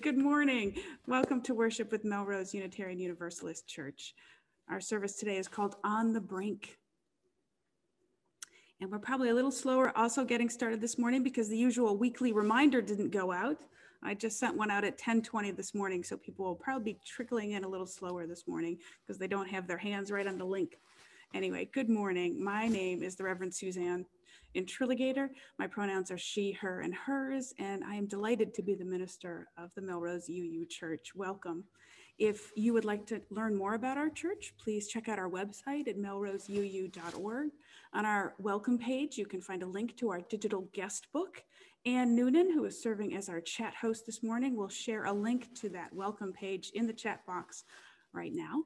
Good morning. Welcome to worship with Melrose Unitarian Universalist Church. Our service today is called On the Brink. And we're probably a little slower also getting started this morning because the usual weekly reminder didn't go out. I just sent one out at 10:20 this morning, so people will probably be trickling in a little slower this morning because they don't have their hands right on the link. Anyway, good morning. My name is the Reverend Suzanne Intriligator. My pronouns are she, her, and hers, and I am delighted to be the minister of the Melrose UU Church. Welcome. If you would like to learn more about our church, please check out our website at melroseuu.org. On our welcome page, you can find a link to our digital guest book. Ann Noonan, who is serving as our chat host this morning, will share a link to that welcome page in the chat box right now.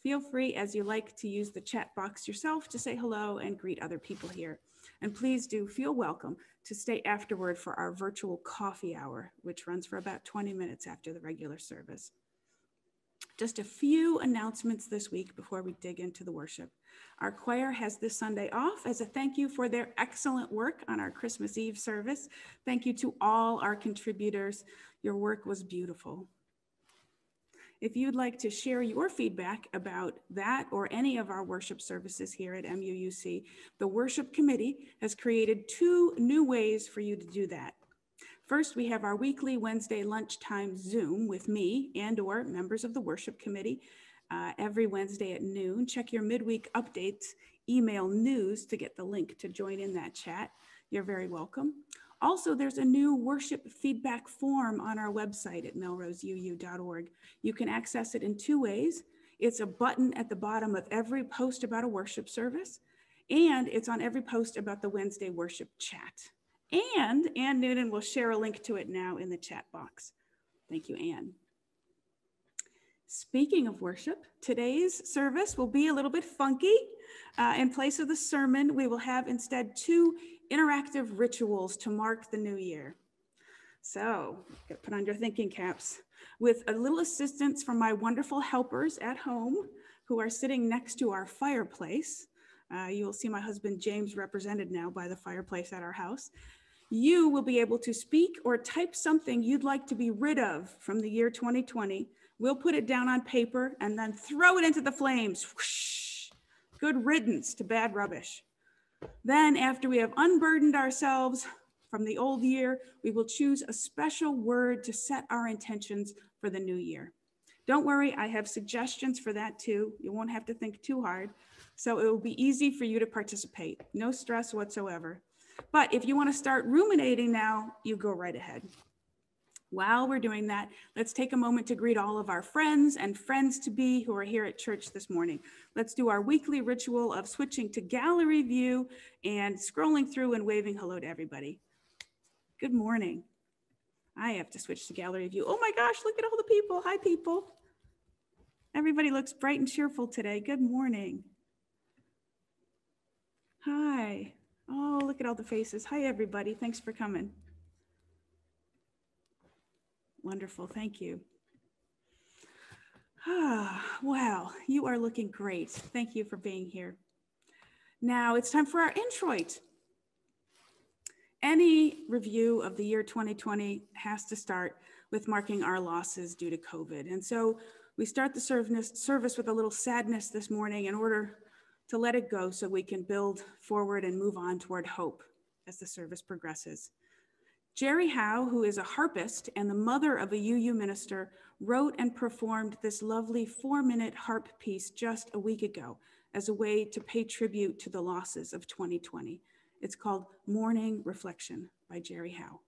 Feel free, as you like, to use the chat box yourself to say hello and greet other people here. And please do feel welcome to stay afterward for our virtual coffee hour, which runs for about 20 minutes after the regular service. Just a few announcements this week before we dig into the worship. Our choir has this Sunday off as a thank you for their excellent work on our Christmas Eve service. Thank you to all our contributors. Your work was beautiful. If you'd like to share your feedback about that or any of our worship services here at MUUC, the worship committee has created 2 new ways for you to do that. First, we have our weekly Wednesday lunchtime Zoom with me and or members of the worship committee every Wednesday at noon. Check your midweek updates, email news to get the link to join in that chat. You're very welcome. Also, there's a new worship feedback form on our website at melroseuu.org. You can access it in 2 ways. It's a button at the bottom of every post about a worship service, and it's on every post about the Wednesday worship chat. And Ann Noonan will share a link to it now in the chat box. Thank you, Ann. Speaking of worship, today's service will be a little bit funky. In place of the sermon, we will have instead 2 interactive rituals to mark the new year. So, put on your thinking caps. With a little assistance from my wonderful helpers at home who are sitting next to our fireplace. You will see my husband James represented now by the fireplace at our house. You will be able to speak or type something you'd like to be rid of from the year 2020. We'll put it down on paper and then throw it into the flames. Whoosh! Good riddance to bad rubbish. Then, after we have unburdened ourselves from the old year, we will choose a special word to set our intentions for the new year. Don't worry, I have suggestions for that too. You won't have to think too hard. So it will be easy for you to participate. No stress whatsoever. But if you want to start ruminating now, you go right ahead. While we're doing that, let's take a moment to greet all of our friends and friends-to-be who are here at church this morning. Let's do our weekly ritual of switching to gallery view and scrolling through and waving hello to everybody. Good morning. I have to switch to gallery view. Oh my gosh, look at all the people. Hi, people. Everybody looks bright and cheerful today. Good morning. Hi. Oh, look at all the faces. Hi, everybody. Thanks for coming. Wonderful, thank you. Wow, you are looking great. Thank you for being here. Now it's time for our introit. Any review of the year 2020 has to start with marking our losses due to COVID. And so we start the service with a little sadness this morning in order to let it go so we can build forward and move on toward hope as the service progresses. Jerry Howe, who is a harpist and the mother of a UU minister, wrote and performed this lovely 4-minute harp piece just a week ago as a way to pay tribute to the losses of 2020. It's called Morning Reflection by Jerry Howe.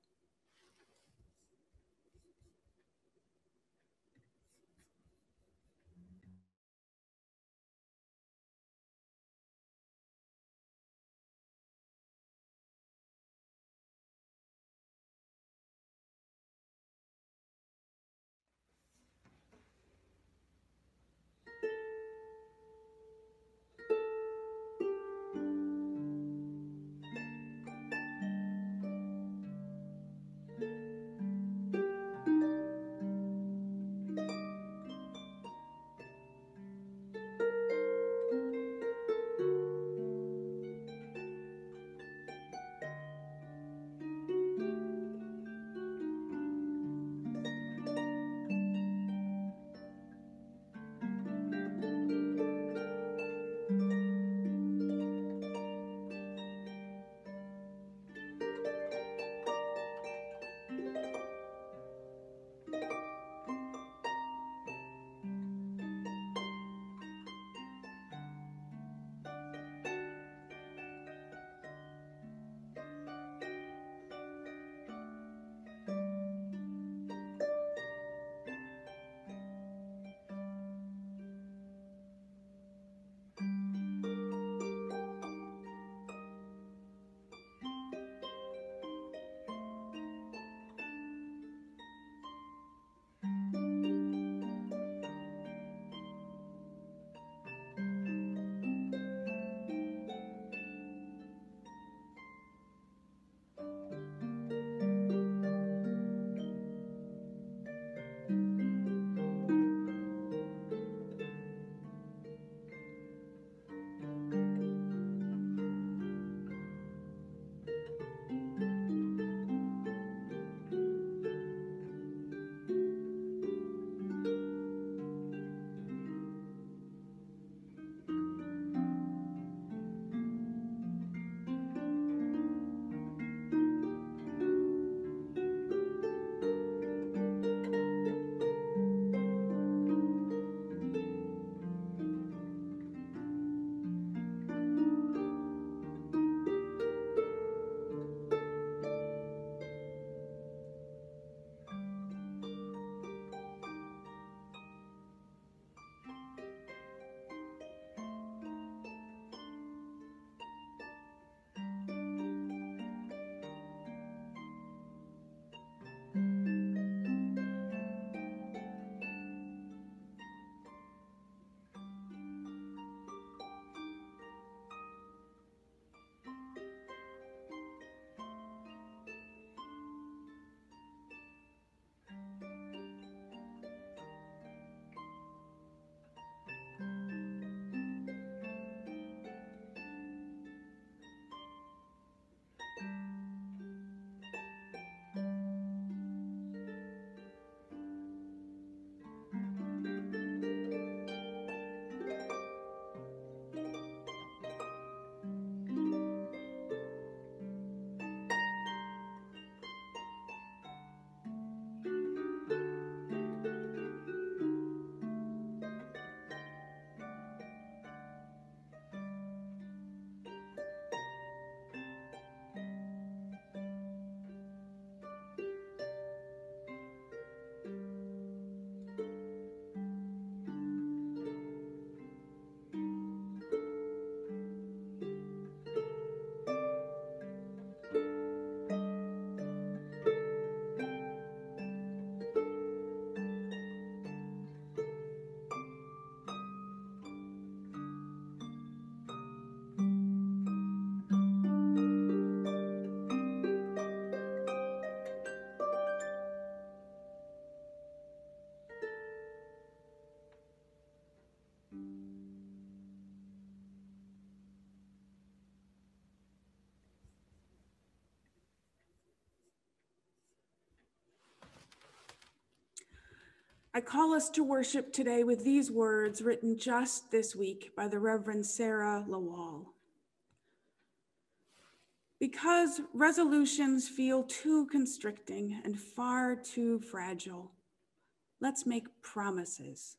I call us to worship today with these words written just this week by the Reverend Sarah Lawal. Because resolutions feel too constricting and far too fragile, let's make promises,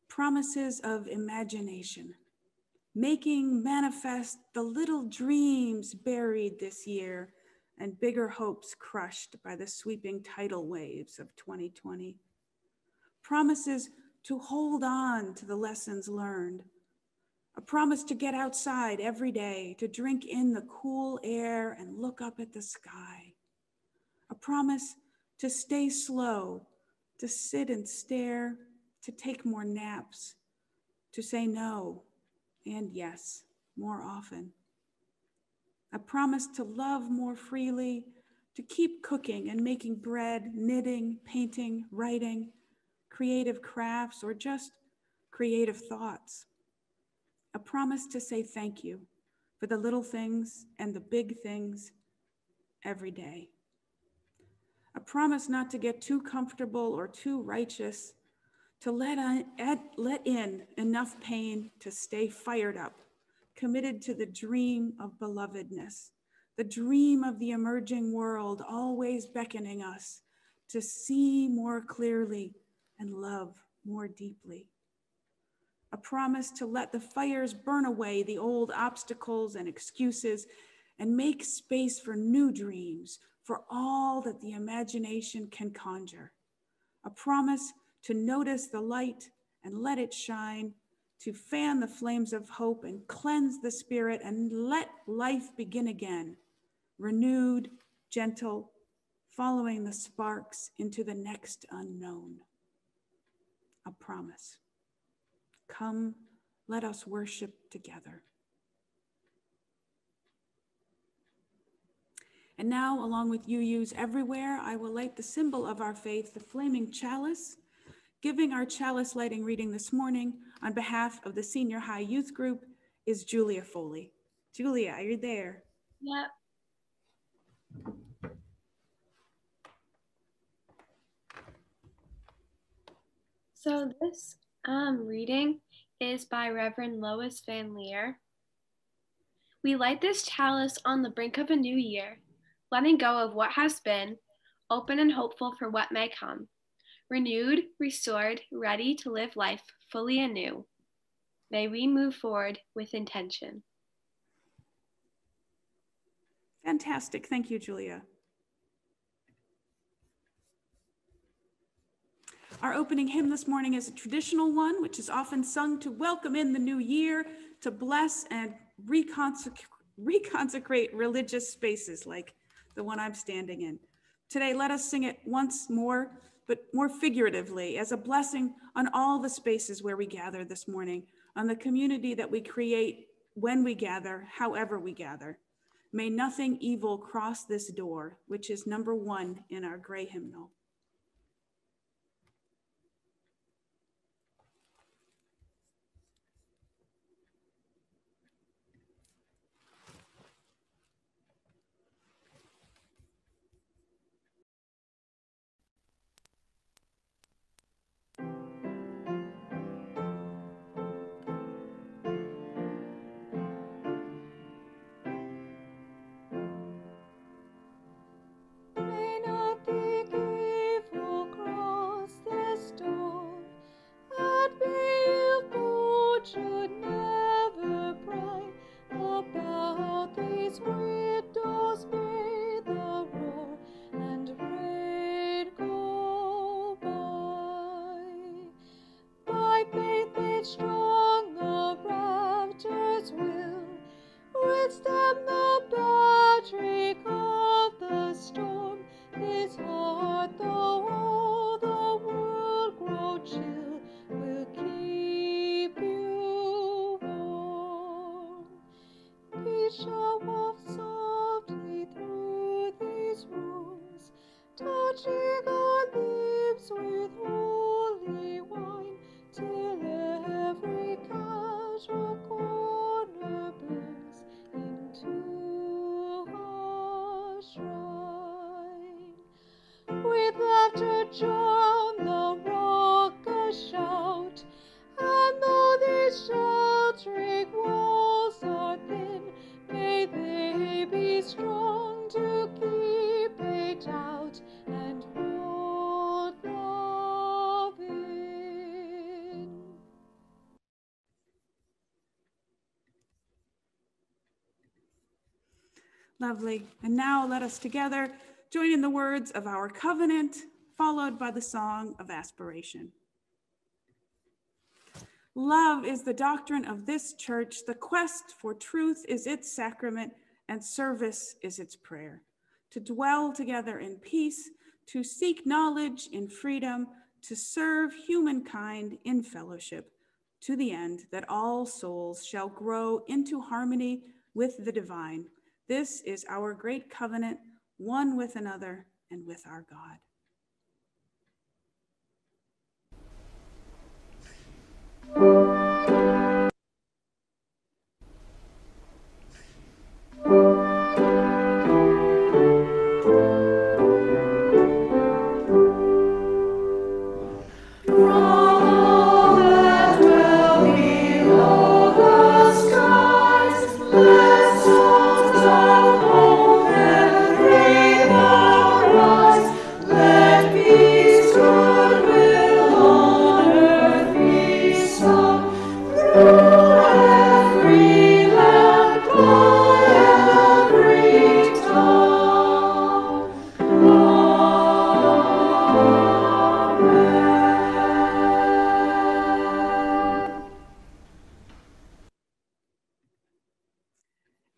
promises of imagination, making manifest the little dreams buried this year and bigger hopes crushed by the sweeping tidal waves of 2020. Promises to hold on to the lessons learned. A promise to get outside every day, to drink in the cool air and look up at the sky. A promise to stay slow, to sit and stare, to take more naps, to say no and yes more often. A promise to love more freely, to keep cooking and making bread, knitting, painting, writing, creative crafts, or just creative thoughts. A promise to say thank you for the little things and the big things every day. A promise not to get too comfortable or too righteous, to let in enough pain to stay fired up, committed to the dream of belovedness, the dream of the emerging world always beckoning us to see more clearly and love more deeply. A promise to let the fires burn away the old obstacles and excuses and make space for new dreams, for all that the imagination can conjure. A promise to notice the light and let it shine, to fan the flames of hope and cleanse the spirit and let life begin again, renewed, gentle, following the sparks into the next unknown. A promise. Come, let us worship together. And now, along with UUs everywhere, I will light the symbol of our faith, the flaming chalice. Giving our chalice lighting reading this morning on behalf of the Senior High Youth Group is Julia Foley. Julia, are you there? Yep. So this reading is by Reverend Lois Van Leer. We light this chalice on the brink of a new year, letting go of what has been, open and hopeful for what may come, renewed, restored, ready to live life fully anew. May we move forward with intention. Fantastic. Thank you, Julia. Our opening hymn this morning is a traditional one, which is often sung to welcome in the new year, to bless and reconsecrate religious spaces like the one I'm standing in. Today, let us sing it once more, but more figuratively, as a blessing on all the spaces where we gather this morning, on the community that we create when we gather, however we gather. May nothing evil cross this door, which is number 1 in our gray hymnal. With laughter drown the rock Lovely. And now let us together join in the words of our covenant, followed by the song of aspiration. Love is the doctrine of this church. The quest for truth is its sacrament, and service is its prayer. To dwell together in peace, to seek knowledge in freedom, to serve humankind in fellowship, to the end that all souls shall grow into harmony with the divine. This is our great covenant, one with another and with our God.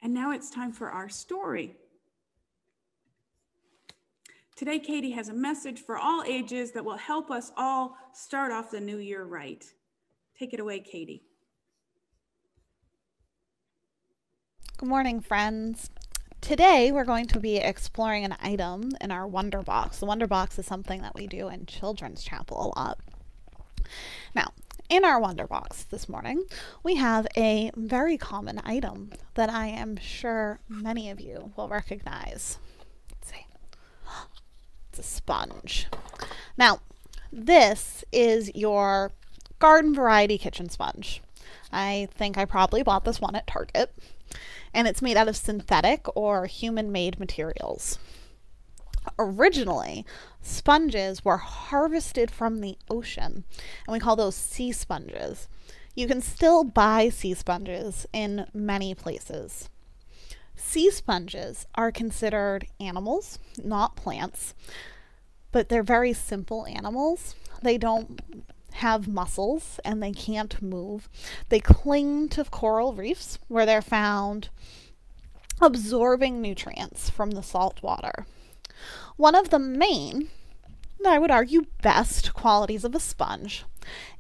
And now it's time for our story. Today, Katie has a message for all ages that will help us all start off the new year right. Take it away, Katie. Good morning, friends. Today, we're going to be exploring an item in our Wonder Box. The Wonder Box is something that we do in Children's Chapel a lot. Now, in our Wonder Box this morning, we have a very common item that I am sure many of you will recognize. Let's see. It's a sponge. Now, this is your garden variety kitchen sponge. I think I probably bought this one at Target. And it's made out of synthetic or human-made materials. Originally, sponges were harvested from the ocean, and we call those sea sponges. You can still buy sea sponges in many places. Sea sponges are considered animals, not plants, but they're very simple animals. They don't have muscles and they can't move. They cling to coral reefs where they're found absorbing nutrients from the salt water. One of the main, I would argue best qualities of a sponge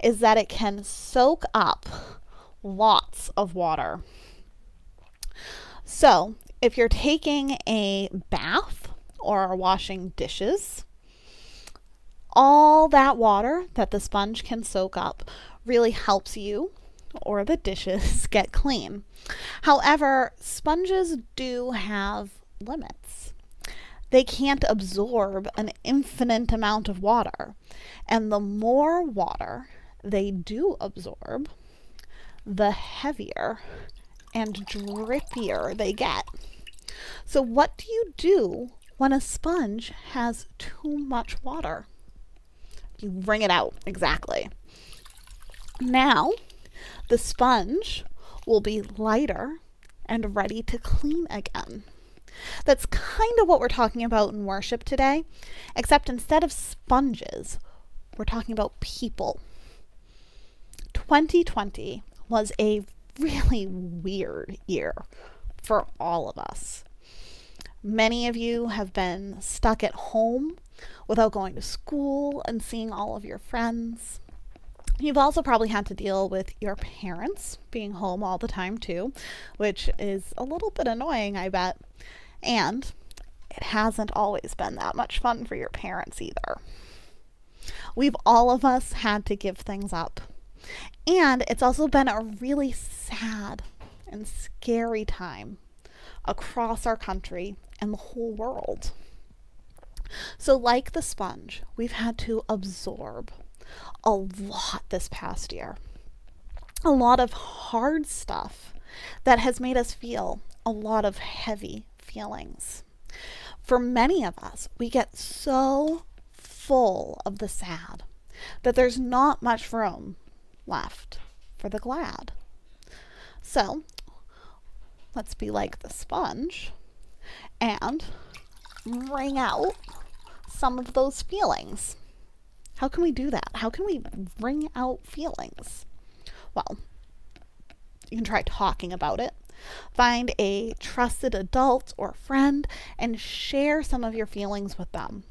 is that it can soak up lots of water. So if you're taking a bath or are washing dishes, all that water that the sponge can soak up really helps you or the dishes get clean. However, sponges do have limits. They can't absorb an infinite amount of water, and the more water they do absorb, the heavier and drippier they get. So what do you do when a sponge has too much water? You wring it out, exactly. Now, the sponge will be lighter and ready to clean again. That's kind of what we're talking about in worship today, except instead of sponges, we're talking about people. 2020 was a really weird year for all of us. Many of you have been stuck at home without going to school and seeing all of your friends. You've also probably had to deal with your parents being home all the time too, which is a little bit annoying, I bet. And it hasn't always been that much fun for your parents either. We've all of us had to give things up. And it's also been a really sad and scary time across our country and the whole world. So like the sponge, we've had to absorb a lot this past year. A lot of hard stuff that has made us feel a lot of heavy feelings. For many of us, we get so full of the sad that there's not much room left for the glad. So let's be like the sponge and bring out some of those feelings. How can we do that? How can we bring out feelings? Well, you can try talking about it. Find a trusted adult or friend and share some of your feelings with them.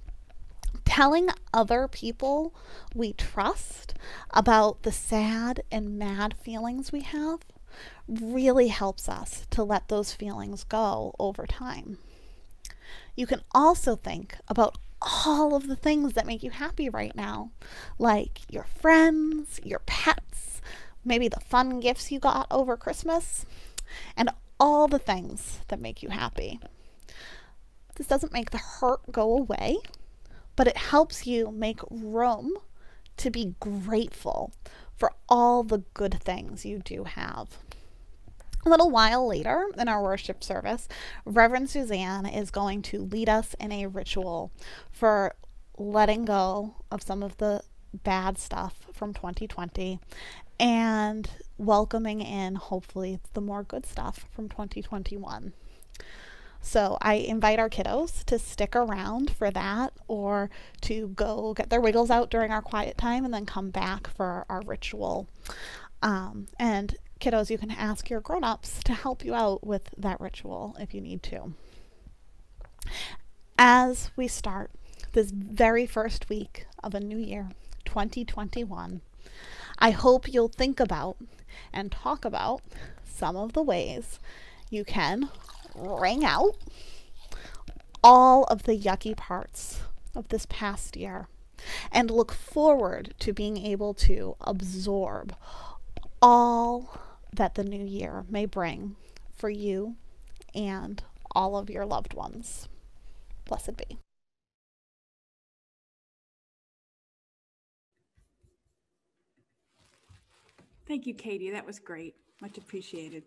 Telling other people we trust about the sad and mad feelings we have really helps us to let those feelings go over time. You can also think about all of the things that make you happy right now, like your friends, your pets, maybe the fun gifts you got over Christmas, and all the things that make you happy. This doesn't make the hurt go away, but it helps you make room to be grateful for all the good things you do have. A little while later in our worship service, Reverend Suzanne is going to lead us in a ritual for letting go of some of the bad stuff from 2020 and welcoming in, hopefully, the more good stuff from 2021. So I invite our kiddos to stick around for that or to go get their wiggles out during our quiet time and then come back for our ritual. And kiddos, you can ask your grown-ups to help you out with that ritual if you need to. As we start this very first week of a new year, 2021, I hope you'll think about and talk about some of the ways you can wring out all of the yucky parts of this past year and look forward to being able to absorb all that the new year may bring for you and all of your loved ones. Blessed be. Thank you, Katie. That was great. Much appreciated.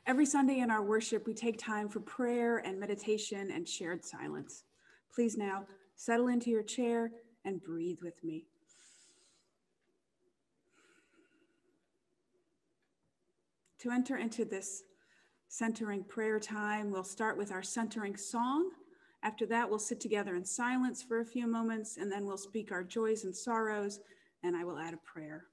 Every Sunday in our worship, we take time for prayer and meditation and shared silence. Please now settle into your chair and breathe with me. To enter into this centering prayer time, we'll start with our centering song. After that, we'll sit together in silence for a few moments, and then we'll speak our joys and sorrows, and I will add a prayer.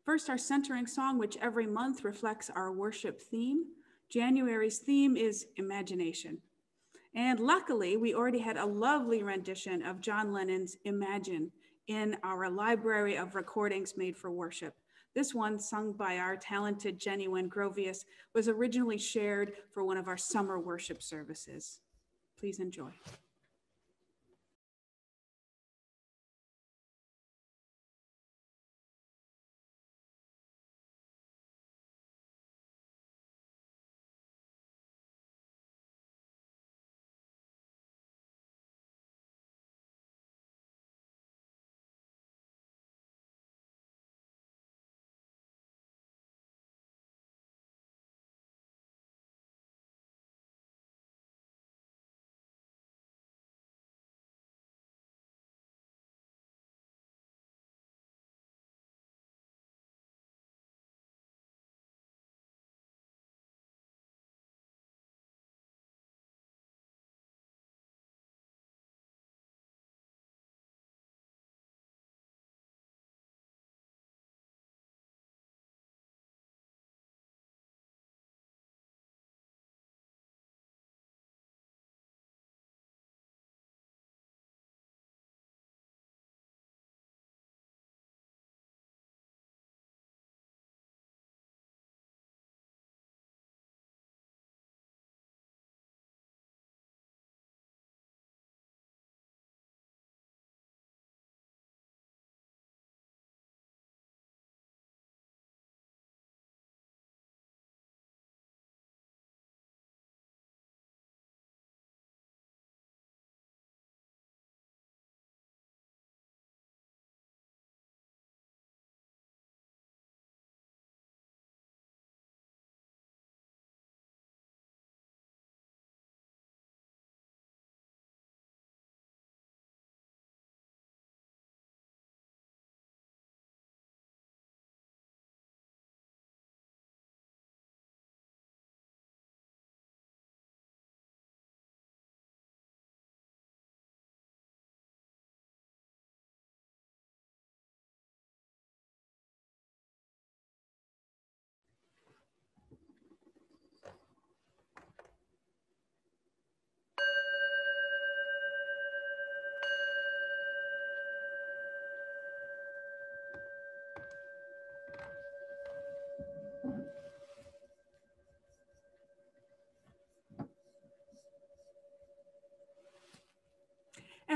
First, our centering song, which every month reflects our worship theme. January's theme is imagination. And luckily, we already had a lovely rendition of John Lennon's Imagine in our library of recordings made for worship. This one, sung by our talented Jenny Wen Grovius, was originally shared for one of our summer worship services. Please enjoy.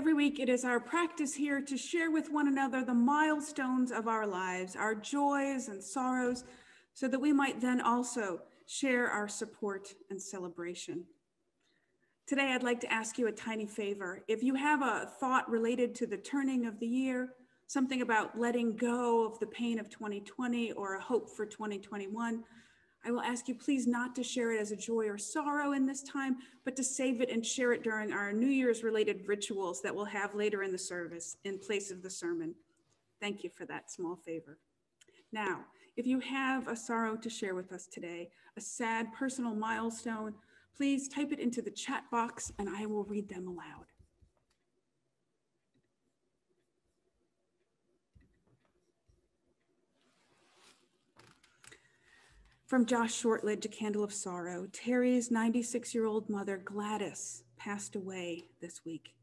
Every week, it is our practice here to share with one another the milestones of our lives, our joys and sorrows, so that we might then also share our support and celebration. Today, I'd like to ask you a tiny favor. If you have a thought related to the turning of the year, something about letting go of the pain of 2020 or a hope for 2021, I will ask you please not to share it as a joy or sorrow in this time, but to save it and share it during our New Year's related rituals that we'll have later in the service in place of the sermon. Thank you for that small favor. Now, if you have a sorrow to share with us today, a sad personal milestone, please type it into the chat box and I will read them aloud. From Josh Shortledge, A Candle of Sorrow, Terry's 96-year-old mother, Gladys, passed away this week.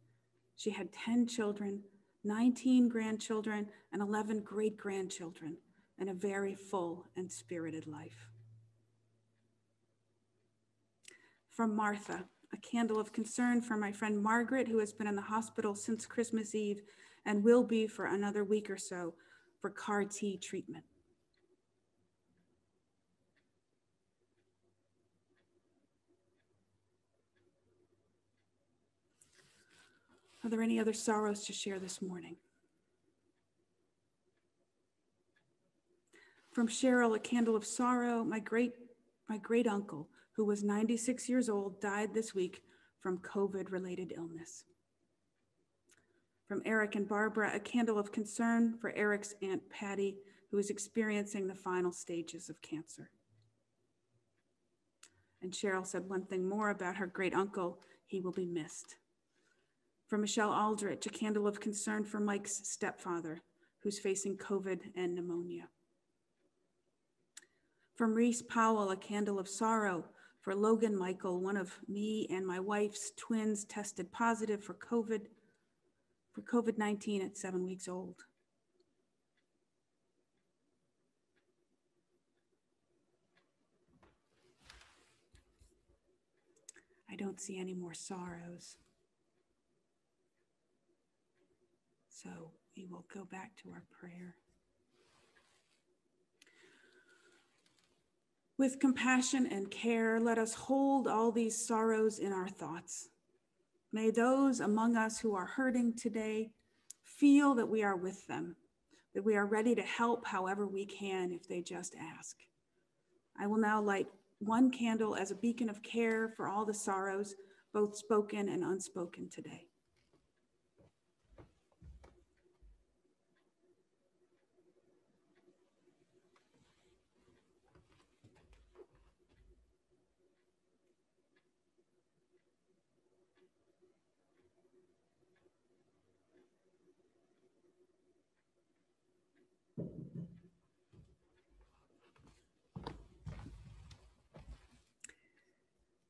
She had 10 children, 19 grandchildren, and 11 great-grandchildren, and a very full and spirited life. From Martha, A Candle of Concern for my friend Margaret, who has been in the hospital since Christmas Eve and will be for another week or so for CAR-T treatment. Are there any other sorrows to share this morning? From Cheryl, A Candle of Sorrow, my great uncle, who was 96 years old, died this week from COVID-related illness. From Eric and Barbara, A Candle of Concern for Eric's Aunt Patty, who is experiencing the final stages of cancer. And Cheryl said one thing more about her great uncle: he will be missed. From Michelle Aldrich, A Candle of Concern for Mike's stepfather, who's facing COVID and pneumonia. From Reese Powell, A Candle of Sorrow for Logan Michael, one of me and my wife's twins tested positive for COVID-19 at 7 weeks old. I don't see any more sorrows. So we will go back to our prayer. With compassion and care, let us hold all these sorrows in our thoughts. May those among us who are hurting today feel that we are with them, that we are ready to help however we can if they just ask. I will now light one candle as a beacon of care for all the sorrows, both spoken and unspoken today.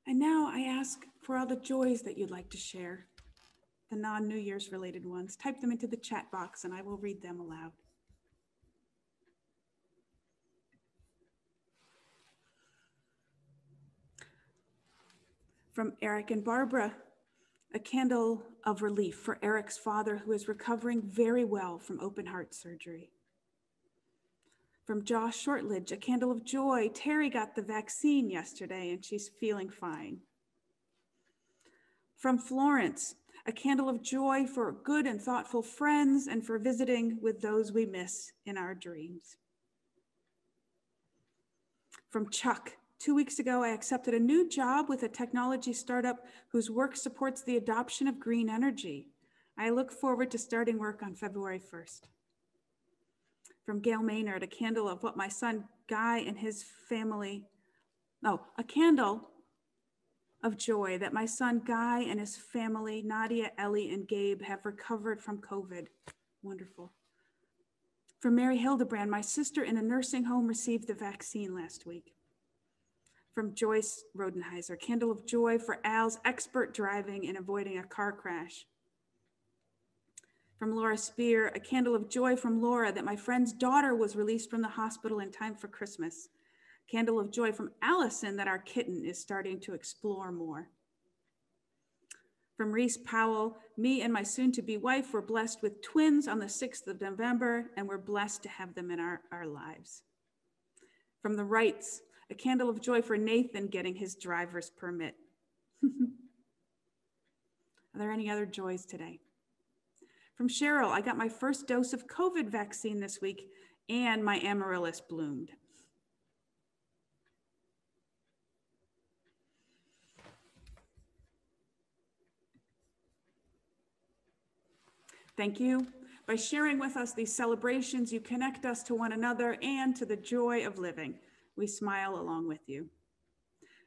And now I ask for all the joys that you'd like to share, the non-New Year's related ones. Type them into the chat box and I will read them aloud. From Eric and Barbara, A Candle of Relief for Eric's father, who is recovering very well from open heart surgery. From Josh Shortledge, A Candle of Joy. Terry got the vaccine yesterday and she's feeling fine. From Florence, A Candle of Joy for good and thoughtful friends and for visiting with those we miss in our dreams. From Chuck, 2 weeks ago, I accepted a new job with a technology startup whose work supports the adoption of green energy. I look forward to starting work on February 1st. From Gail Maynard, A Candle of what my son Guy and his family, A Candle of Joy that my son Guy and his family, Nadia, Ellie, and Gabe, have recovered from COVID. Wonderful. From Mary Hildebrand, my sister in a nursing home received the vaccine last week. From Joyce Rodenheiser, Candle of Joy for Al's expert driving and avoiding a car crash. From Laura Spear, A Candle of Joy from Laura that my friend's daughter was released from the hospital in time for Christmas. Candle of Joy from Allison that our kitten is starting to explore more. From Reese Powell, me and my soon-to-be wife were blessed with twins on the 6th of November, and we're blessed to have them in our lives. From the Wrights, a candle of joy for Nathan getting his driver's permit. Are there any other joys today? From Cheryl, I got my first dose of COVID vaccine this week, and my amaryllis bloomed. Thank you. By sharing with us these celebrations, you connect us to one another and to the joy of living. We smile along with you.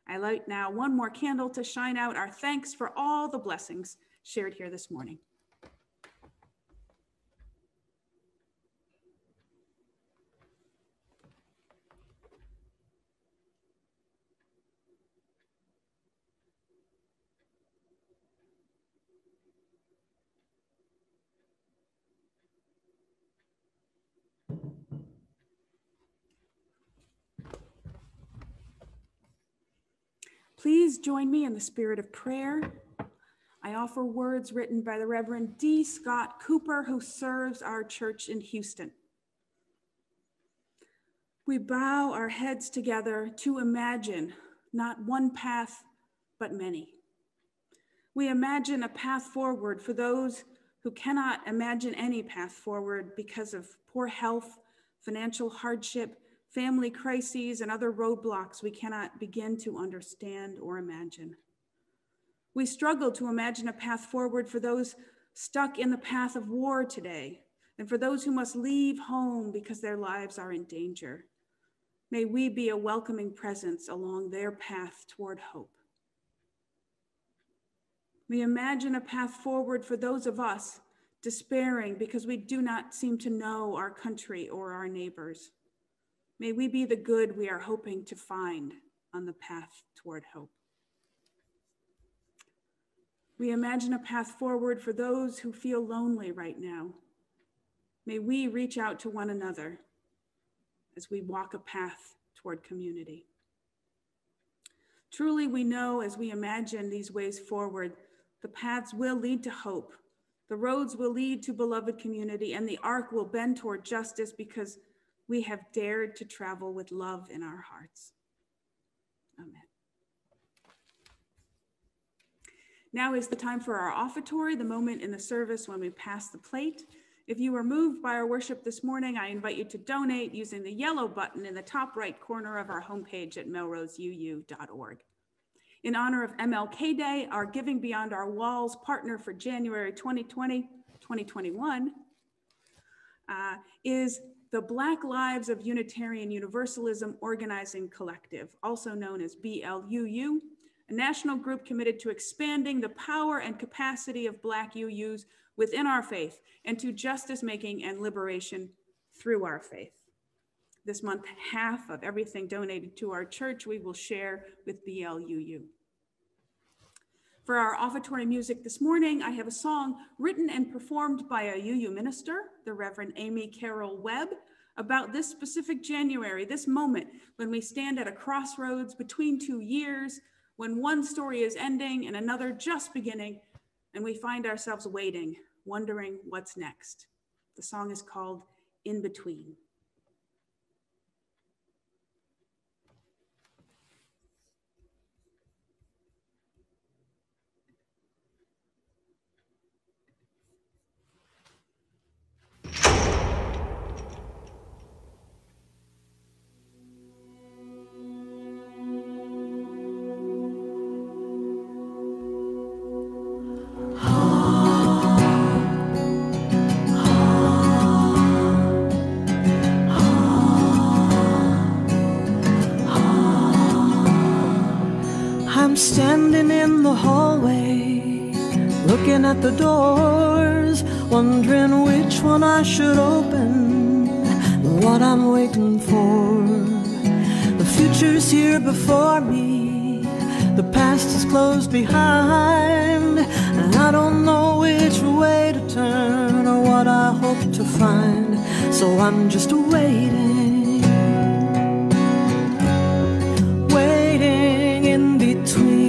I light now one more candle to shine out our thanks for all the blessings shared here this morning. Please join me in the spirit of prayer. I offer words written by the Reverend D. Scott Cooper, who serves our church in Houston. We bow our heads together to imagine not one path, but many. We imagine a path forward for those who cannot imagine any path forward because of poor health, financial hardship, family crises, and other roadblocks we cannot begin to understand or imagine. We struggle to imagine a path forward for those stuck in the path of war today, and for those who must leave home because their lives are in danger. May we be a welcoming presence along their path toward hope. We imagine a path forward for those of us despairing because we do not seem to know our country or our neighbors. May we be the good we are hoping to find on the path toward hope. We imagine a path forward for those who feel lonely right now. May we reach out to one another as we walk a path toward community. Truly, we know as we imagine these ways forward, the paths will lead to hope, the roads will lead to beloved community, and the arc will bend toward justice because we have dared to travel with love in our hearts. Amen. Now is the time for our offertory, the moment in the service when we pass the plate. If you were moved by our worship this morning, I invite you to donate using the yellow button in the top right corner of our homepage at melroseuu.org. In honor of MLK Day, our Giving Beyond Our Walls partner for January 2020-2021 is the Black Lives of Unitarian Universalism Organizing Collective, also known as BLUU, a national group committed to expanding the power and capacity of Black UUs within our faith and to justice making and liberation through our faith. This month, half of everything donated to our church we will share with BLUU. For our offertory music this morning, I have a song written and performed by a UU minister, the Reverend Amy Carroll Webb, about this specific January, this moment when we stand at a crossroads between two years, when one story is ending and another just beginning, and we find ourselves waiting, wondering what's next. The song is called In Between. I'm standing in the hallway, looking at the doors, wondering which one I should open, what I'm waiting for. The future's here before me, the past is closed behind, and I don't know which way to turn or what I hope to find, so I'm just waiting, waiting in between.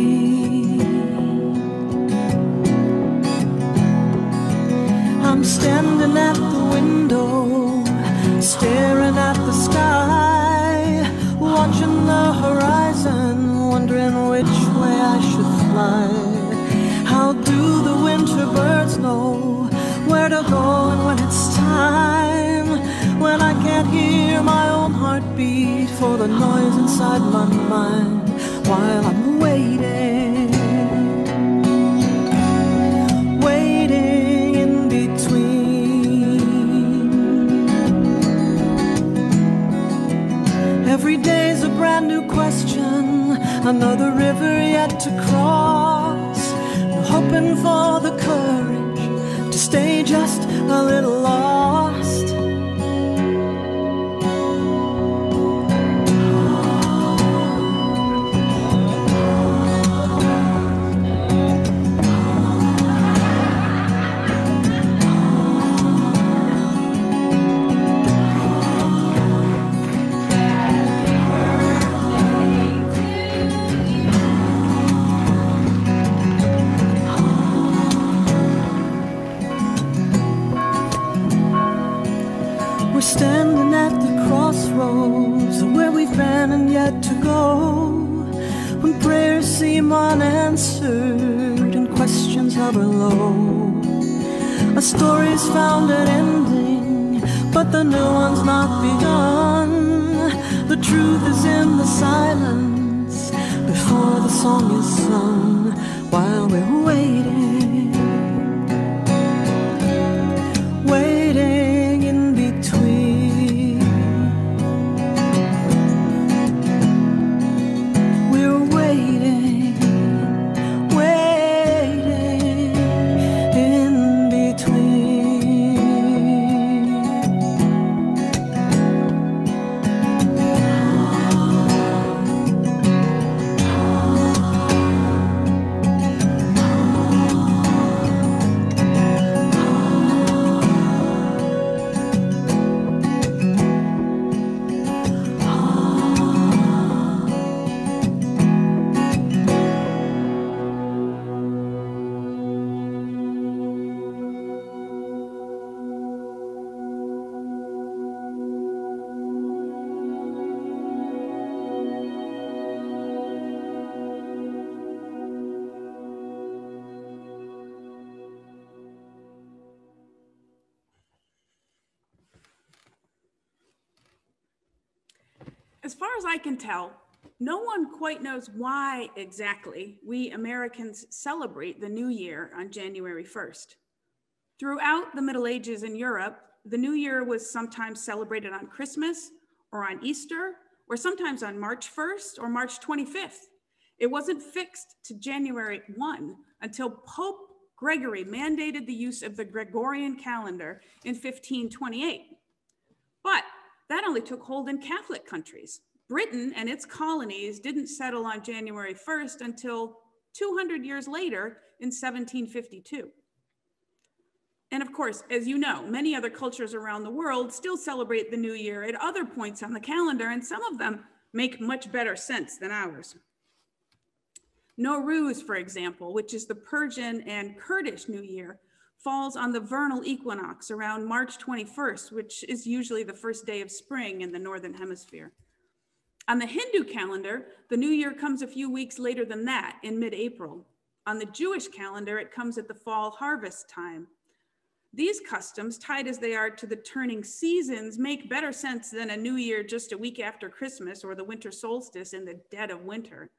I'm standing at the window, staring at the sky, watching the horizon, wondering which way I should fly. How do the winter birds know where to go and when it's time? When I can't hear my own heartbeat for the noise inside my mind, while I'm waiting, waiting in between. Every day's a brand new question, another river yet to cross. I'm hoping for the courage to stay just a little lost. Standing at the crossroads where we've been and yet to go, when prayers seem unanswered and questions hover low. A story's found an ending, but the new one's not begun. The truth is in the silence before the song is sung, while we're waiting, waiting in between. As far as I can tell, no one quite knows why exactly we Americans celebrate the New Year on January 1st. Throughout the Middle Ages in Europe, the New Year was sometimes celebrated on Christmas or on Easter, or sometimes on March 1st or March 25th. It wasn't fixed to January 1 until Pope Gregory mandated the use of the Gregorian calendar in 1528. But that only took hold in Catholic countries. Britain and its colonies didn't settle on January 1st until 200 years later in 1752. And of course, as you know, many other cultures around the world still celebrate the New Year at other points on the calendar, and some of them make much better sense than ours. Nowruz, for example, which is the Persian and Kurdish New Year, falls on the vernal equinox around March 21st, which is usually the first day of spring in the Northern Hemisphere. On the Hindu calendar, the New Year comes a few weeks later than that, in mid-April. On the Jewish calendar, it comes at the fall harvest time. These customs, tied as they are to the turning seasons, make better sense than a New Year just a week after Christmas or the winter solstice in the dead of winter.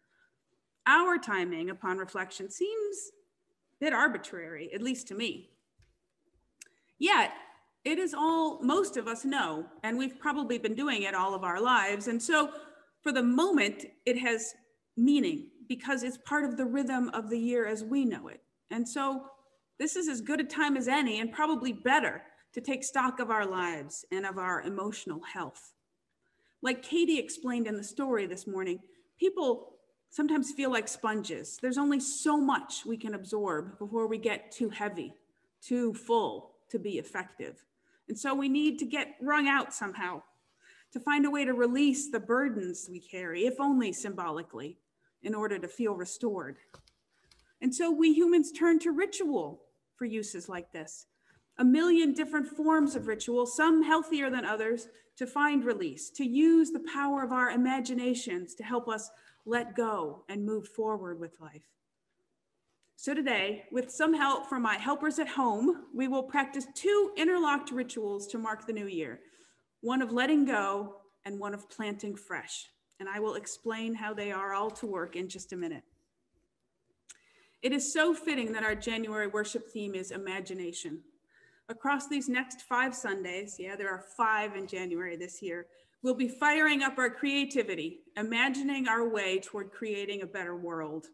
Our timing, upon reflection, seems a bit arbitrary, at least to me. Yet, it is all most of us know, and we've probably been doing it all of our lives. And so, for the moment, it has meaning because it's part of the rhythm of the year as we know it. And so, this is as good a time as any, and probably better, to take stock of our lives and of our emotional health. Like Katie explained in the story this morning, people sometimes feel like sponges. There's only so much we can absorb before we get too heavy, too full to be effective. And so we need to get wrung out somehow, to find a way to release the burdens we carry, if only symbolically, in order to feel restored. And so we humans turn to ritual for uses like this. A million different forms of ritual, some healthier than others, to find release, to use the power of our imaginations to help us let go and move forward with life. So today, with some help from my helpers at home, we will practice 2 interlocked rituals to mark the new year, one of letting go and one of planting fresh. And I will explain how they are all to work in just a minute. It is so fitting that our January worship theme is imagination. Across these next 5 Sundays, yeah, there are 5 in January this year, we'll be firing up our creativity, imagining our way toward creating a better world.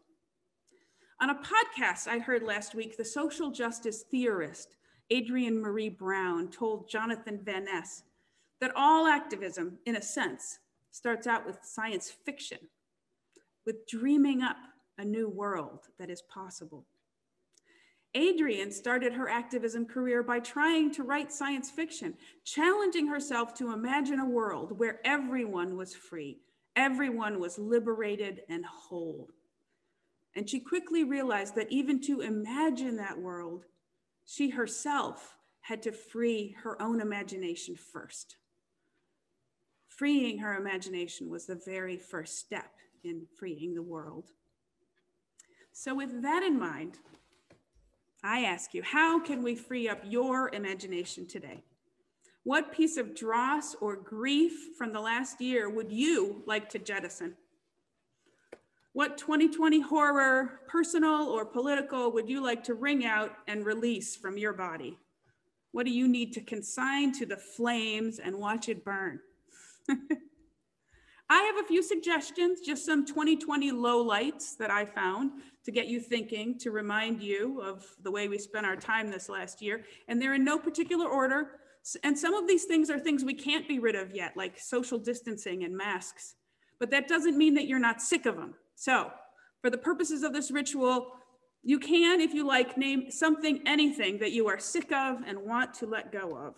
On a podcast I heard last week, the social justice theorist Adrienne Marie Brown told Jonathan Van Ness that all activism, in a sense, starts out with science fiction, with dreaming up a new world that is possible. Adrienne started her activism career by trying to write science fiction, challenging herself to imagine a world where everyone was free, everyone was liberated and whole. And she quickly realized that even to imagine that world, she herself had to free her own imagination first. Freeing her imagination was the very first step in freeing the world. So with that in mind, I ask you, how can we free up your imagination today? What piece of dross or grief from the last year would you like to jettison? What 2020 horror, personal or political, would you like to wring out and release from your body? What do you need to consign to the flames and watch it burn? I have a few suggestions, just some 2020 lowlights that I found to get you thinking, to remind you of the way we spent our time this last year. And they're in no particular order. And some of these things are things we can't be rid of yet, like social distancing and masks. But that doesn't mean that you're not sick of them. So for the purposes of this ritual, you can, if you like, name something, anything that you are sick of and want to let go of.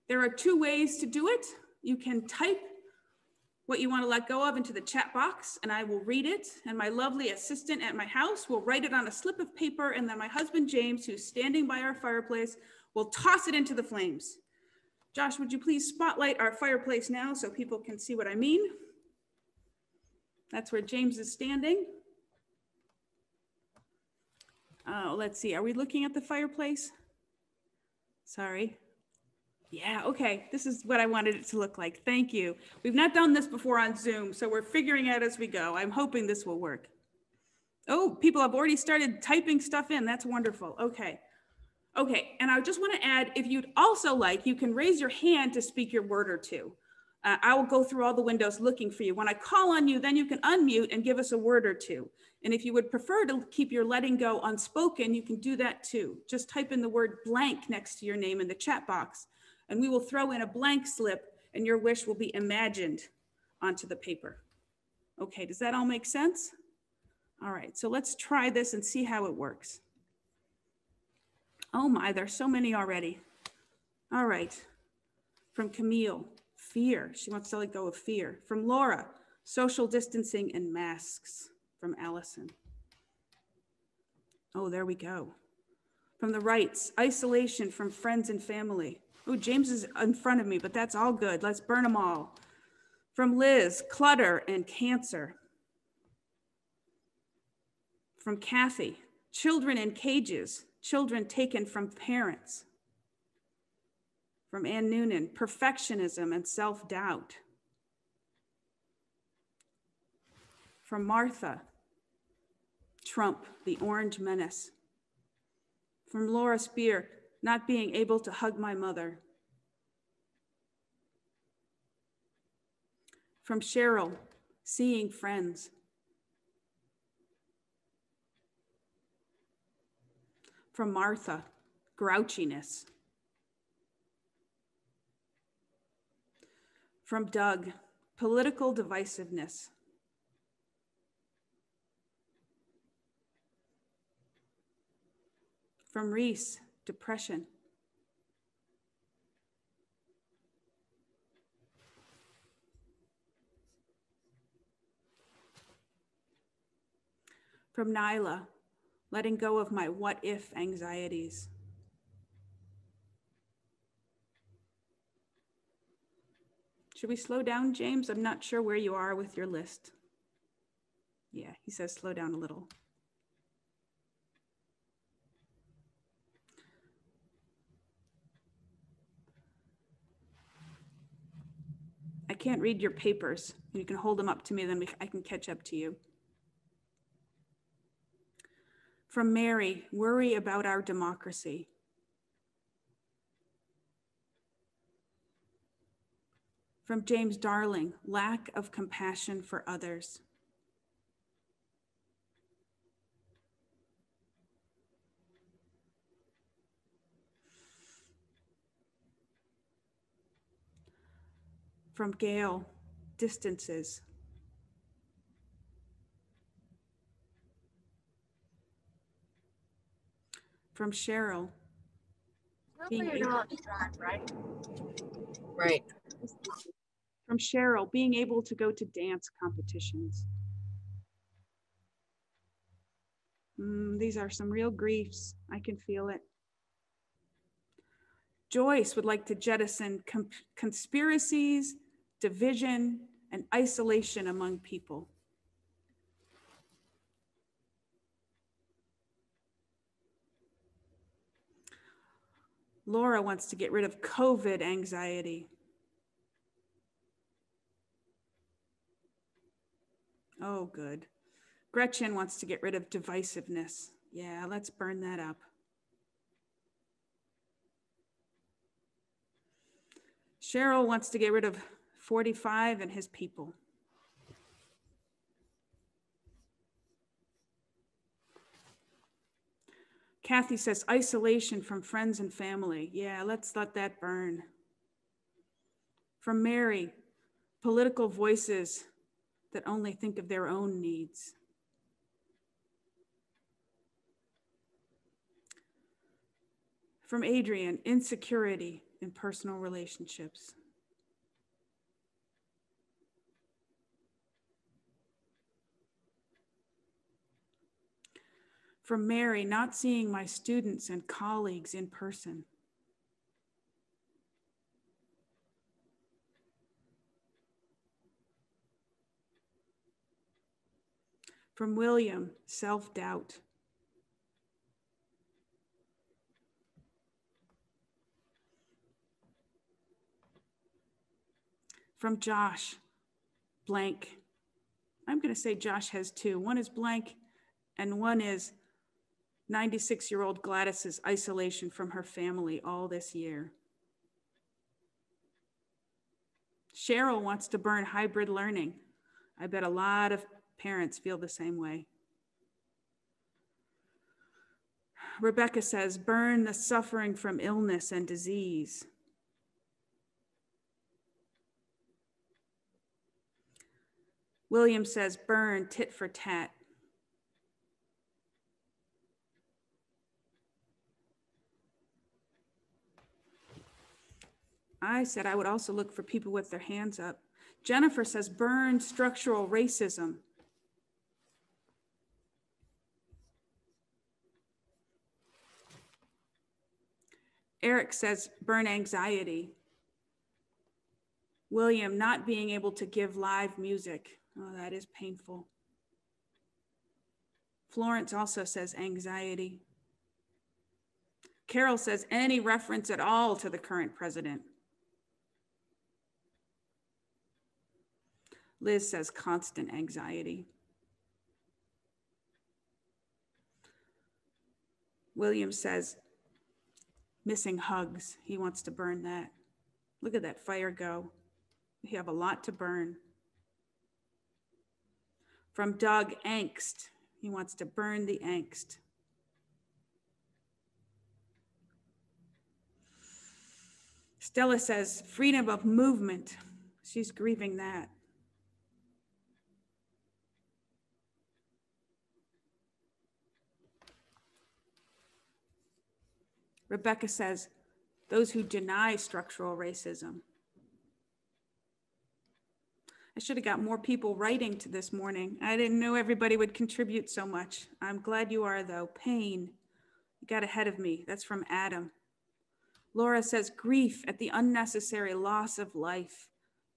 There are 2 ways to do it. You can type what you want to let go of into the chat box, and I will read it. And my lovely assistant at my house will write it on a slip of paper, and then my husband, James, who's standing by our fireplace, will toss it into the flames. Josh, would you please spotlight our fireplace now so people can see what I mean? That's where James is standing. Oh, let's see. Are we looking at the fireplace? Sorry. Yeah, okay. This is what I wanted it to look like. Thank you. We've not done this before on Zoom, so we're figuring out as we go. I'm hoping this will work. Oh, people have already started typing stuff in. That's wonderful. Okay. Okay, and I just want to add, if you'd also like, you can raise your hand to speak your word or two. I will go through all the windows looking for you. When I call on you, then you can unmute and give us a word or two. And if you would prefer to keep your letting go unspoken, you can do that too. Just type in the word blank next to your name in the chat box, and we will throw in a blank slip and your wish will be imagined onto the paper. Okay, does that all make sense? All right, so let's try this and see how it works. Oh my, there's so many already. All right, from Camille, fear. She wants to let go of fear. From Laura, social distancing and masks. From Allison. Oh, there we go. From the Wrights, isolation from friends and family. Oh, James is in front of me, but that's all good. Let's burn them all. From Liz, clutter and cancer. From Kathy, children in cages, children taken from parents. From Ann Noonan, perfectionism and self-doubt. From Martha, Trump, the orange menace. From Laura Spear, not being able to hug my mother. From Cheryl, seeing friends. From Martha, grouchiness. From Doug, political divisiveness. From Reese, depression. From Nyla, letting go of my what if anxieties. Should we slow down, James? I'm not sure where you are with your list. Yeah, he says slow down a little. I can't read your papers. You can hold them up to me, then I can catch up to you. From Mary, worry about our democracy. From James Darling, lack of compassion for others. From Gail, distances. From Cheryl, Right. From Cheryl, being able to go to dance competitions. These are some real griefs. I can feel it. Joyce would like to jettison conspiracies, division, and isolation among people. Laura wants to get rid of COVID anxiety. Oh, good. Gretchen wants to get rid of divisiveness. Yeah, let's burn that up. Cheryl wants to get rid of 45 and his people. Kathy says isolation from friends and family. Yeah, let's let that burn. From Mary, political voices that only think of their own needs. From Adrian, insecurity in personal relationships. From Mary, not seeing my students and colleagues in person. From William, self-doubt. From Josh, blank. I'm going to say Josh has two. One is blank, and one is 96-year-old Gladys's isolation from her family all this year. Cheryl wants to burn hybrid learning. I bet a lot of parents feel the same way. Rebecca says, burn the suffering from illness and disease. William says, burn tit for tat. I said I would also look for people with their hands up. Jennifer says, burn structural racism. Eric says, burn anxiety. William, not being able to give live music. Oh, that is painful. Florence also says anxiety. Carol says any reference at all to the current president. Liz says constant anxiety. William says missing hugs. He wants to burn that. Look at that fire go. We have a lot to burn. From Doug, angst. He wants to burn the angst. Stella says freedom of movement. She's grieving that. Rebecca says those who deny structural racism. I should have got more people writing to this morning. I didn't know everybody would contribute so much. I'm glad you are, though. Pain. You got ahead of me. That's from Adam. Laura says grief at the unnecessary loss of life.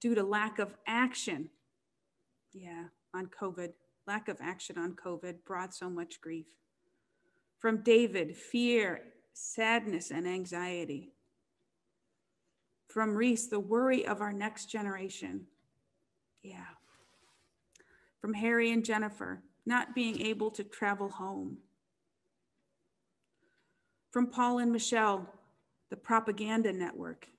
due to lack of action. Yeah, on COVID. Lack of action on COVID brought so much grief. From David, fear, sadness, and anxiety. From Reese, the worry of our next generation. Yeah. From Harry and Jennifer, not being able to travel home. From Paul and Michelle, the propaganda network.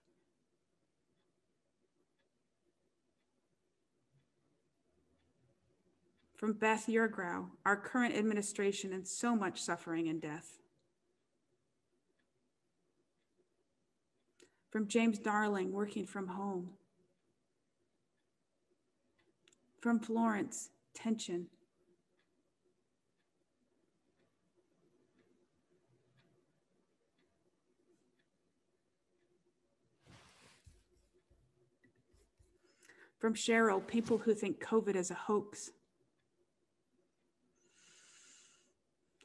From Beth Yergrow, our current administration, and so much suffering and death. From James Darling, working from home. From Florence, tension. From Cheryl, people who think COVID is a hoax.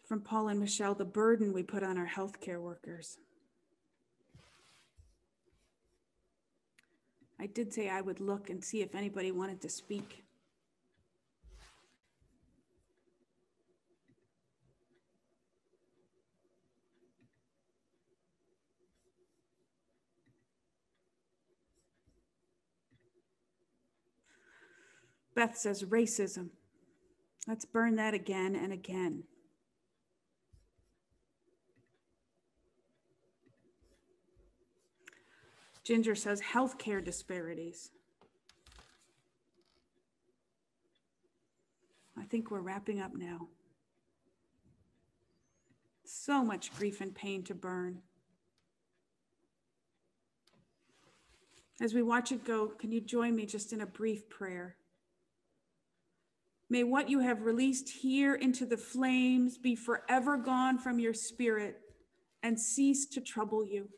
From Paul and Michelle, the burden we put on our healthcare workers. I did say I would look and see if anybody wanted to speak. Beth says racism. Let's burn that again and again. Ginger says healthcare disparities. I think we're wrapping up now. So much grief and pain to burn. As we watch it go, can you join me just in a brief prayer? May what you have released here into the flames be forever gone from your spirit and cease to trouble you.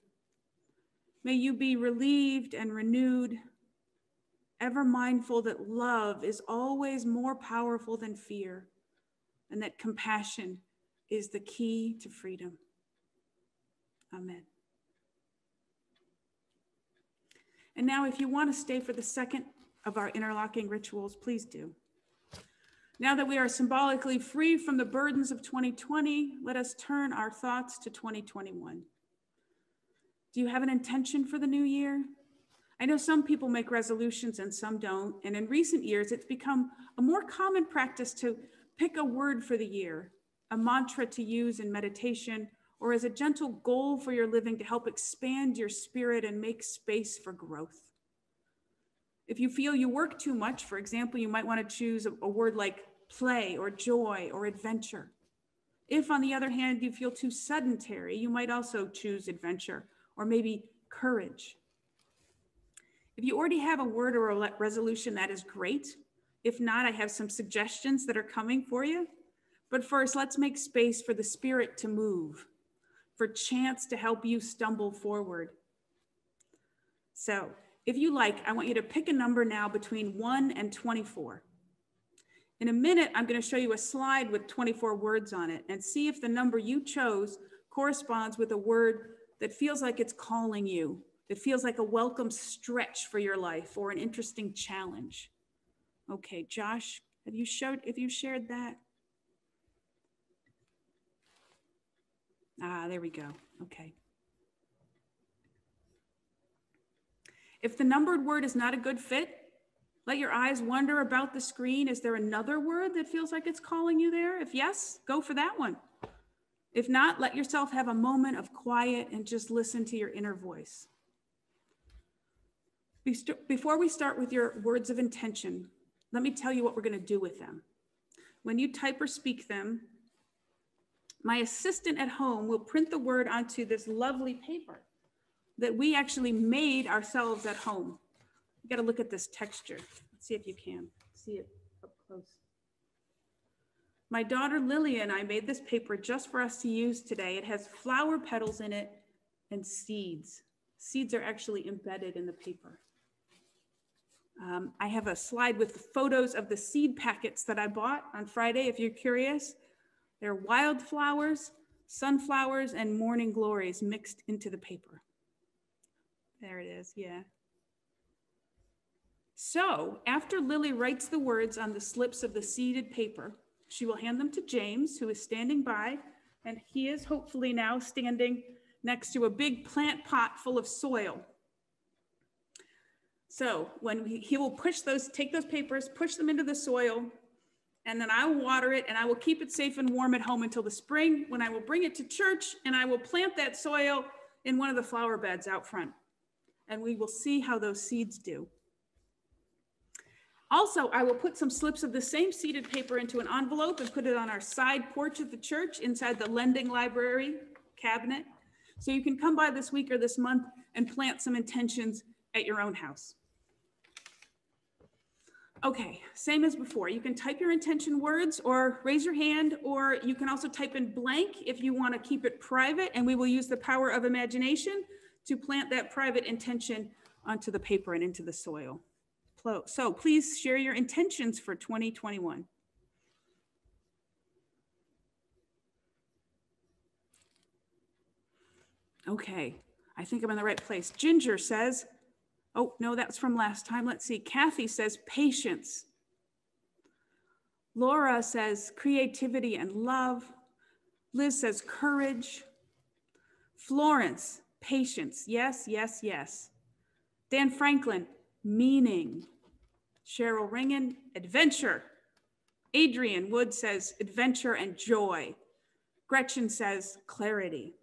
May you be relieved and renewed, ever mindful that love is always more powerful than fear, and that compassion is the key to freedom. Amen. And now, if you want to stay for the second of our interlocking rituals, please do. Now that we are symbolically free from the burdens of 2020, let us turn our thoughts to 2021. Do you have an intention for the new year? I know some people make resolutions and some don't, and in recent years, it's become a more common practice to pick a word for the year, a mantra to use in meditation, or as a gentle goal for your living to help expand your spirit and make space for growth. If you feel you work too much, for example, you might want to choose a word like play or joy or adventure. If, on the other hand, you feel too sedentary, you might also choose adventure or maybe courage. If you already have a word or a resolution, that is great. If not, I have some suggestions that are coming for you. But first, let's make space for the spirit to move, for chance to help you stumble forward. So if you like, I want you to pick a number now between 1 and 24. In a minute, I'm going to show you a slide with 24 words on it and see if the number you chose corresponds with a word that feels like it's calling you, that feels like a welcome stretch for your life or an interesting challenge. Okay, Josh, have you shared that? Ah, there we go. Okay. If the numbered word is not a good fit, let your eyes wander about the screen. Is there another word that feels like it's calling you there? If yes, go for that one. If not, let yourself have a moment of quiet and just listen to your inner voice. Before we start with your words of intention, let me tell you what we're going to do with them. When you type or speak them, my assistant at home will print the word onto this lovely paper that we actually made ourselves at home. You got to look at this texture. Let's see if you can see it up close. My daughter Lily and I made this paper just for us to use today. It has flower petals in it and seeds. Seeds are actually embedded in the paper. I have a slide with photos of the seed packets that I bought on Friday, if you're curious. They're wildflowers, sunflowers, and morning glories mixed into the paper. There it is, yeah. So after Lily writes the words on the slips of the seeded paper, she will hand them to James, who is standing by, and he is hopefully now standing next to a big plant pot full of soil. So when he will take those papers, push them into the soil, and then I will water it and I will keep it safe and warm at home until the spring, when I will bring it to church and I will plant that soil in one of the flower beds out front. And we will see how those seeds do. Also, I will put some slips of the same seeded paper into an envelope and put it on our side porch at the church inside the lending library cabinet. So you can come by this week or this month and plant some intentions at your own house. Okay, same as before. You can type your intention words or raise your hand, or you can also type in blank if you want to keep it private, and we will use the power of imagination to plant that private intention onto the paper and into the soil. So please share your intentions for 2021. Okay, I think I'm in the right place. Ginger says, oh, no, that's from last time. Let's see. Kathy says patience. Laura says creativity and love. Liz says courage. Florence, patience. Yes, yes, yes. Dan Franklin, meaning. Cheryl Ringen, adventure. Adrian Wood says adventure and joy. Gretchen says clarity.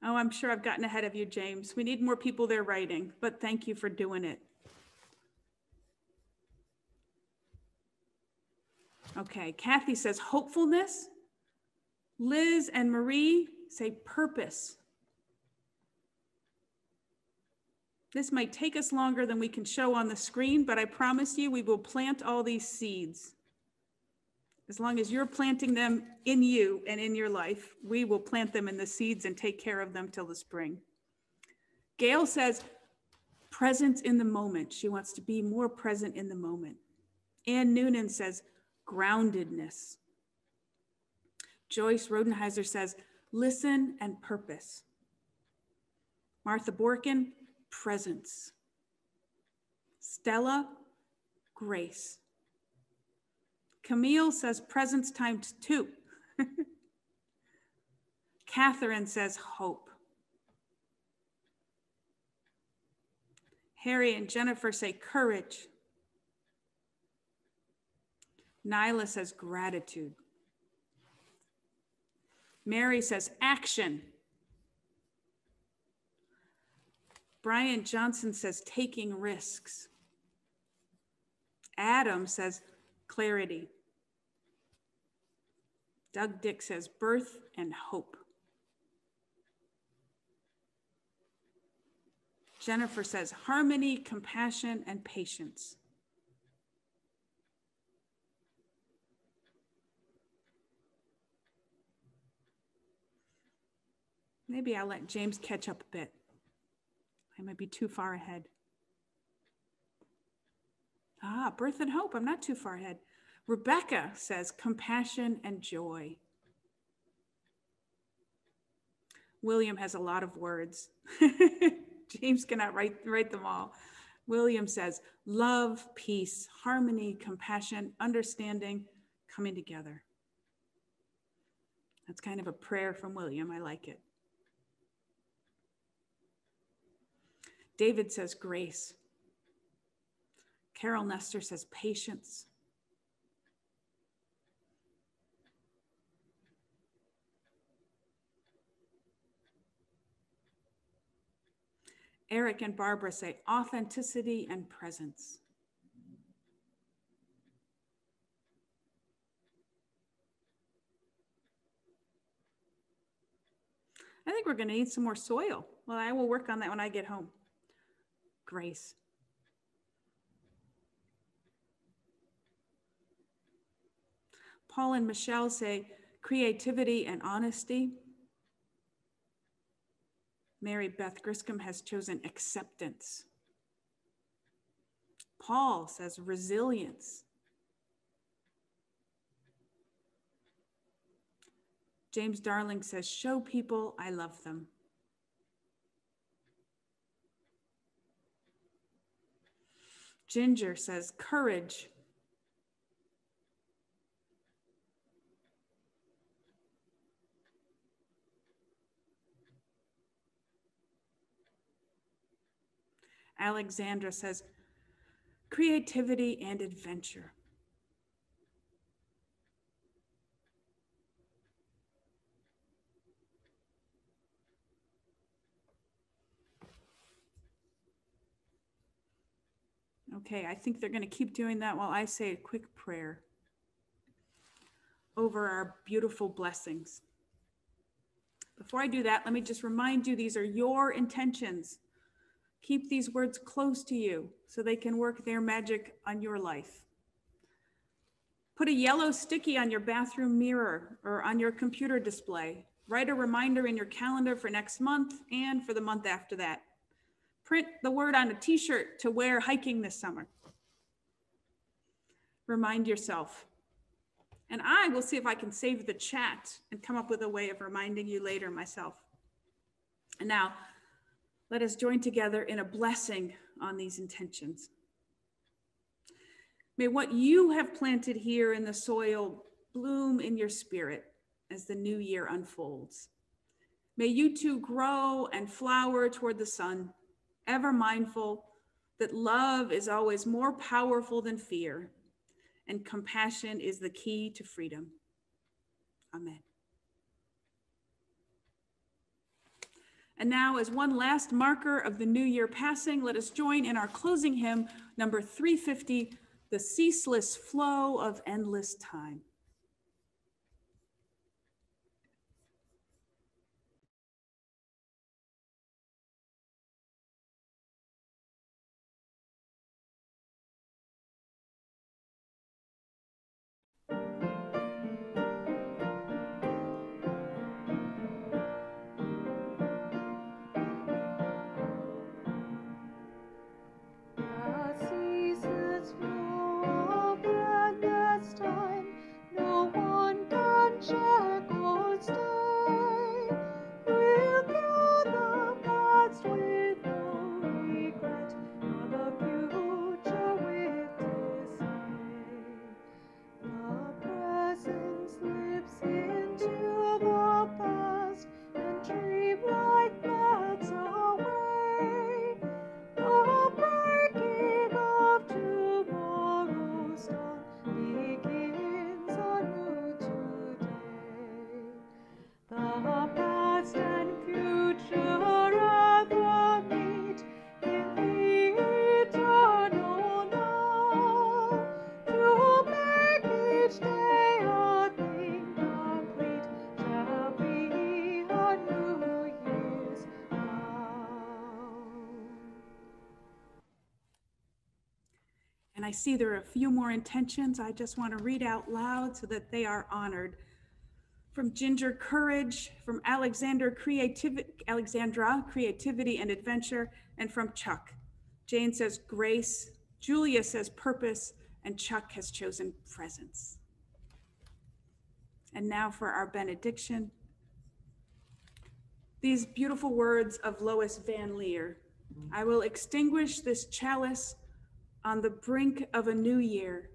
Oh, I'm sure I've gotten ahead of you, James. We need more people there writing, but thank you for doing it. Okay, Kathy says hopefulness. Liz and Marie say purpose. This might take us longer than we can show on the screen, but I promise you we will plant all these seeds. As long as you're planting them in you and in your life, we will plant them in the seeds and take care of them till the spring. Gail says, presence in the moment. She wants to be more present in the moment. Ann Noonan says, groundedness. Joyce Rodenheiser says, listen and purpose. Martha Borkin, presence. Stella, grace. Camille says presence times 2. Catherine says hope. Harry and Jennifer say courage. Nyla says gratitude. Mary says action. Brian Johnson says taking risks. Adam says clarity. Doug Dick says birth and hope. Jennifer says harmony, compassion, and patience. Maybe I'll let James catch up a bit. I might be too far ahead. Birth and hope. I'm not too far ahead. Rebecca says compassion and joy. William has a lot of words. James cannot write them all. William says love, peace, harmony, compassion, understanding, coming together. That's kind of a prayer from William. I like it. David says grace. Carol Nestor says patience. Eric and Barbara say authenticity and presence. I think we're going to need some more soil. Well, I will work on that when I get home. Grace. Paul and Michelle say creativity and honesty. Mary Beth Griscom has chosen acceptance. Paul says resilience. James Darling says show people I love them. Ginger says courage. Alexandra says creativity and adventure. Okay, I think they're going to keep doing that while I say a quick prayer over our beautiful blessings. Before I do that, let me just remind you, these are your intentions. Keep these words close to you so they can work their magic on your life. Put a yellow sticky on your bathroom mirror or on your computer display. Write a reminder in your calendar for next month and for the month after that. Print the word on a t-shirt to wear hiking this summer. Remind yourself. And I will see if I can save the chat and come up with a way of reminding you later myself. And now, let us join together in a blessing on these intentions. May what you have planted here in the soil bloom in your spirit as the new year unfolds. May you too grow and flower toward the sun, ever mindful that love is always more powerful than fear, and compassion is the key to freedom. Amen. And now, as one last marker of the new year passing, let us join in our closing hymn, number 350, The Ceaseless Flow of Endless Time. And I see there are a few more intentions I just want to read out loud so that they are honored. From Ginger, courage. From Alexandra, creativity and adventure. And from Chuck, Jane says grace, Julia says purpose, and Chuck has chosen presence. And now for our benediction. These beautiful words of Lois Van Leer. I will extinguish this chalice on the brink of a new year,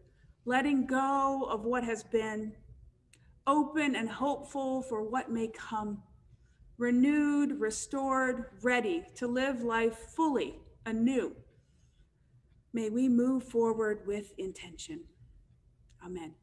letting go of what has been, open and hopeful for what may come, renewed, restored, ready to live life fully anew. May we move forward with intention. Amen.